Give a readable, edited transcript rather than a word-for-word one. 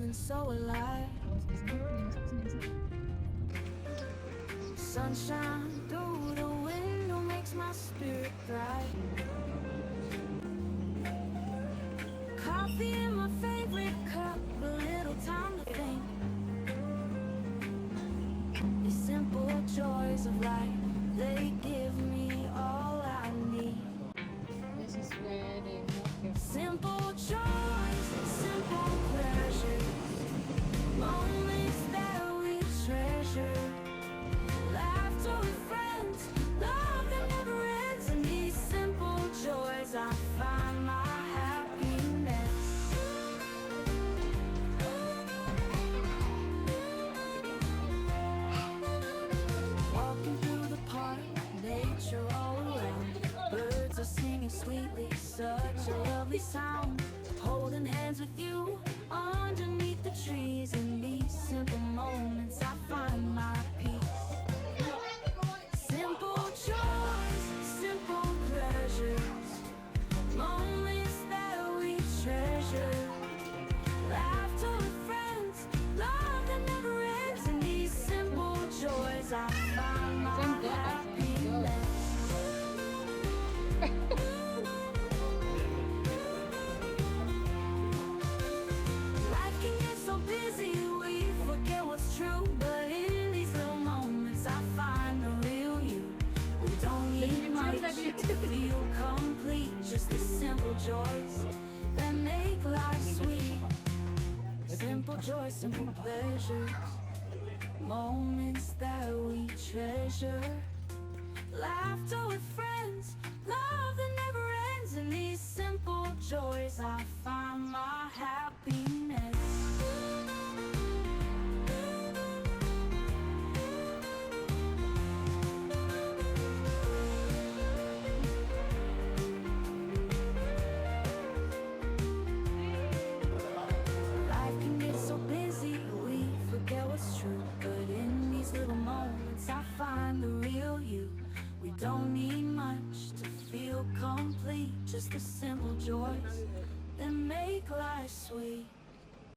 feeling so alive. Sunshine through the window makes my spirit bright. Coffee in my favorite cup, a little time to think. The simple joys of life, they give me all I need. This is where they walk your Simple joys, simple pleasures, moments that we treasure. Laughter with friends, love that never ends. In these simple joys I find my happiness. Walking through the park, nature all around. Birds are singing sweetly, such a lovely sound. Holding hands with you underneath the trees. In these simple moments I find my peace. Simple joys, simple pleasures, moments that we treasure. Laughter with friends, love that never ends. In these simple joys I find my happiness. Life can get so busy, we forget what's true. But in these little moments I find the real you. We don't need much to feel complete. Just the simple joys that make life sweet. Simple joys, simple pleasures, moments that we treasure. Laughter with friends, love that never ends. In these simple joys I find my happiness. Life can get so busy, we forget what's true. But in these little moments I find the real you. We don't need much to feel complete. Just the simple joys that make life sweet.